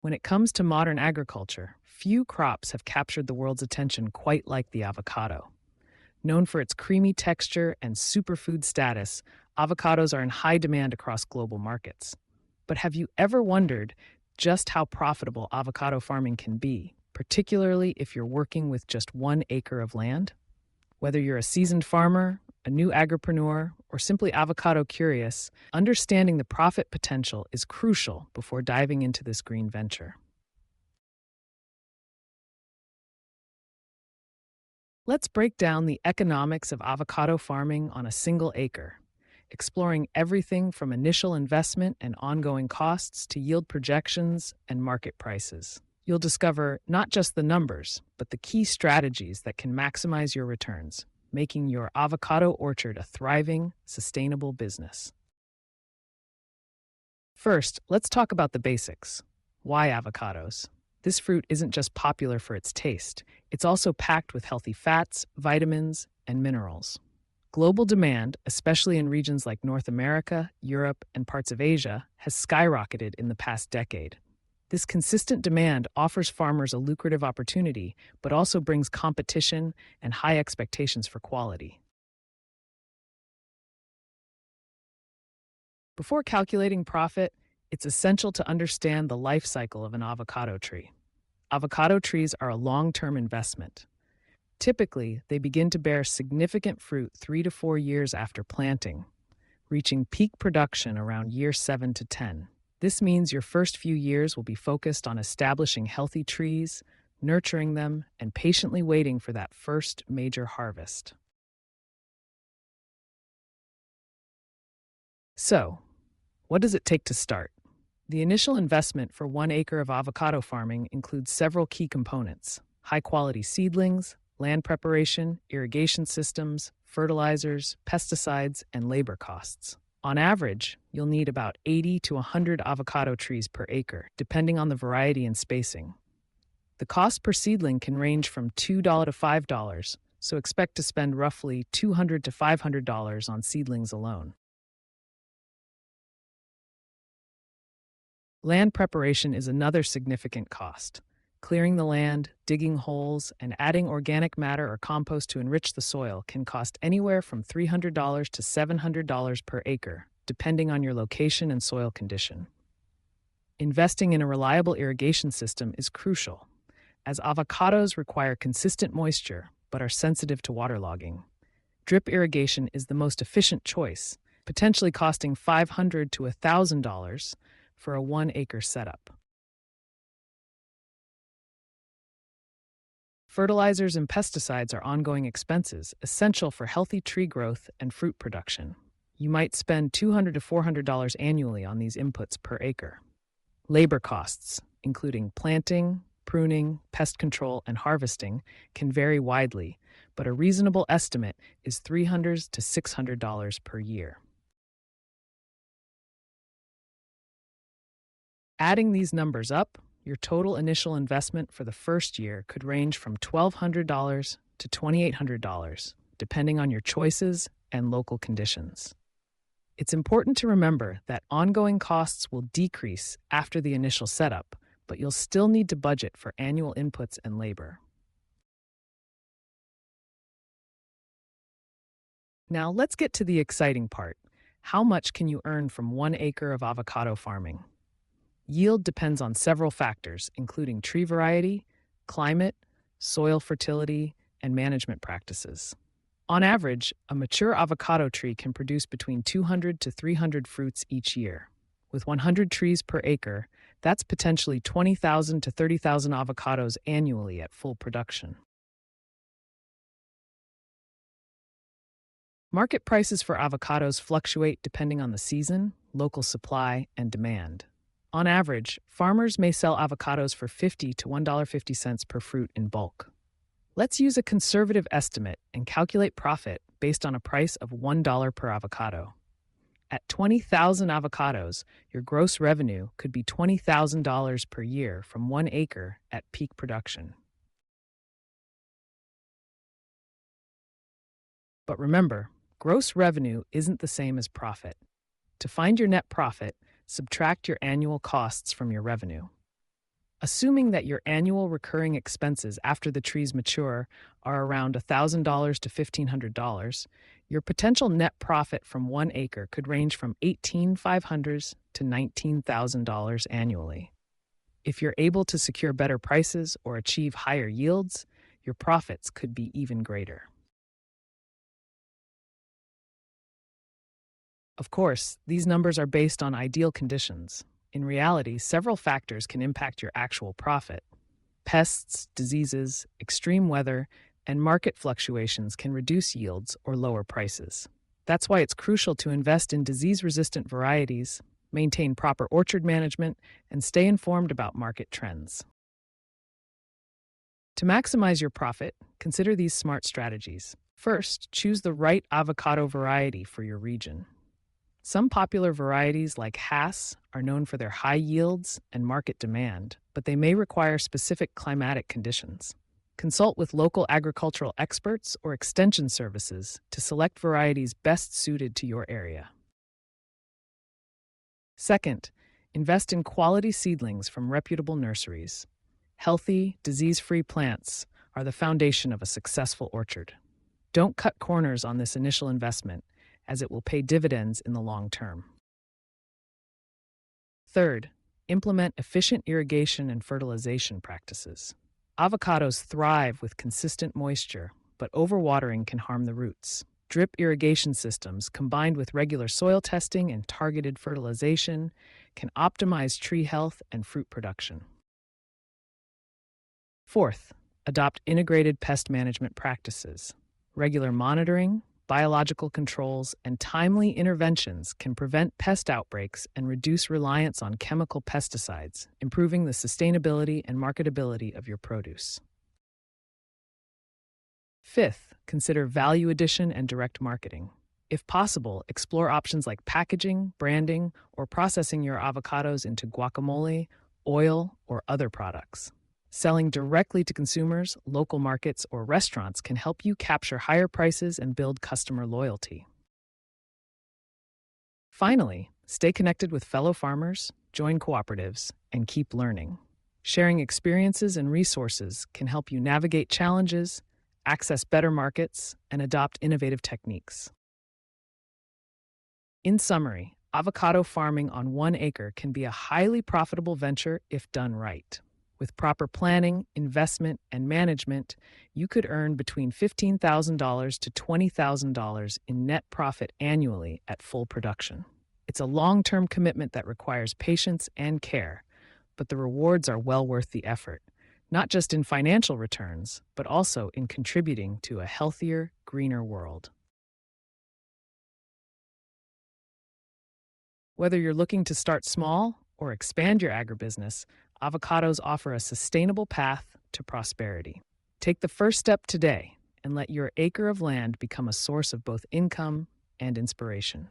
When it comes to modern agriculture, few crops have captured the world's attention quite like the avocado. Known for its creamy texture and superfood status, avocados are in high demand across global markets. But have you ever wondered just how profitable avocado farming can be, particularly if you're working with just 1 acre of land? Whether you're a seasoned farmer, a new agripreneur, or simply avocado curious, understanding the profit potential is crucial before diving into this green venture. Let's break down the economics of avocado farming on a single acre, exploring everything from initial investment and ongoing costs to yield projections and market prices. You'll discover not just the numbers, but the key strategies that can maximize your returns, making your avocado orchard a thriving, sustainable business. First, let's talk about the basics. Why avocados? This fruit isn't just popular for its taste, it's also packed with healthy fats, vitamins, and minerals. Global demand, especially in regions like North America, Europe, and parts of Asia, has skyrocketed in the past decade. This consistent demand offers farmers a lucrative opportunity, but also brings competition and high expectations for quality. Before calculating profit, it's essential to understand the life cycle of an avocado tree. Avocado trees are a long-term investment. Typically, they begin to bear significant fruit 3 to 4 years after planting, reaching peak production around year 7 to 10. This means your first few years will be focused on establishing healthy trees, nurturing them, and patiently waiting for that first major harvest. So, what does it take to start? The initial investment for 1 acre of avocado farming includes several key components: high-quality seedlings, land preparation, irrigation systems, fertilizers, pesticides, and labor costs. On average, you'll need about 80 to 100 avocado trees per acre, depending on the variety and spacing. The cost per seedling can range from $2 to $5, so expect to spend roughly $200 to $500 on seedlings alone. Land preparation is another significant cost. Clearing the land, digging holes, and adding organic matter or compost to enrich the soil can cost anywhere from $300 to $700 per acre, depending on your location and soil condition. Investing in a reliable irrigation system is crucial, as avocados require consistent moisture but are sensitive to waterlogging. Drip irrigation is the most efficient choice, potentially costing $500 to $1,000 for a 1 acre setup. Fertilizers and pesticides are ongoing expenses essential for healthy tree growth and fruit production. You might spend $200 to $400 annually on these inputs per acre. Labor costs, including planting, pruning, pest control, and harvesting, can vary widely, but a reasonable estimate is $300 to $600 per year. Adding these numbers up, your total initial investment for the first year could range from $1,200 to $2,800, depending on your choices and local conditions. It's important to remember that ongoing costs will decrease after the initial setup, but you'll still need to budget for annual inputs and labor. Now let's get to the exciting part. How much can you earn from 1 acre of avocado farming? Yield depends on several factors, including tree variety, climate, soil fertility, and management practices. On average, a mature avocado tree can produce between 200 to 300 fruits each year. With 100 trees per acre, that's potentially 20,000 to 30,000 avocados annually at full production. Market prices for avocados fluctuate depending on the season, local supply, and demand. On average, farmers may sell avocados for $50 to $1.50 per fruit in bulk. Let's use a conservative estimate and calculate profit based on a price of $1 per avocado. At 20,000 avocados, your gross revenue could be $20,000 per year from 1 acre at peak production. But remember, gross revenue isn't the same as profit. To find your net profit, subtract your annual costs from your revenue. Assuming that your annual recurring expenses after the trees mature are around $1,000 to $1,500, your potential net profit from 1 acre could range from $18,500 to $19,000 annually. If you're able to secure better prices or achieve higher yields, your profits could be even greater. Of course, these numbers are based on ideal conditions. In reality, several factors can impact your actual profit. Pests, diseases, extreme weather, and market fluctuations can reduce yields or lower prices. That's why it's crucial to invest in disease-resistant varieties, maintain proper orchard management, and stay informed about market trends. To maximize your profit, consider these SMART strategies. First, choose the right avocado variety for your region. Some popular varieties like Hass are known for their high yields and market demand, but they may require specific climatic conditions. Consult with local agricultural experts or extension services to select varieties best suited to your area. Second, invest in quality seedlings from reputable nurseries. Healthy, disease-free plants are the foundation of a successful orchard. Don't cut corners on this initial investment, as it will pay dividends in the long term. Third, implement efficient irrigation and fertilization practices. Avocados thrive with consistent moisture, but overwatering can harm the roots. Drip irrigation systems, combined with regular soil testing and targeted fertilization, can optimize tree health and fruit production. Fourth, adopt integrated pest management practices. Regular monitoring, biological controls, and timely interventions can prevent pest outbreaks and reduce reliance on chemical pesticides, improving the sustainability and marketability of your produce. Fifth, consider value addition and direct marketing. If possible, explore options like packaging, branding, or processing your avocados into guacamole, oil, or other products. Selling directly to consumers, local markets, or restaurants can help you capture higher prices and build customer loyalty. Finally, stay connected with fellow farmers, join cooperatives, and keep learning. Sharing experiences and resources can help you navigate challenges, access better markets, and adopt innovative techniques. In summary, avocado farming on 1 acre can be a highly profitable venture if done right. With proper planning, investment, and management, you could earn between $15,000 to $20,000 in net profit annually at full production. It's a long-term commitment that requires patience and care, but the rewards are well worth the effort, not just in financial returns, but also in contributing to a healthier, greener world. Whether you're looking to start small or expand your agribusiness, avocados offer a sustainable path to prosperity. Take the first step today and let your acre of land become a source of both income and inspiration.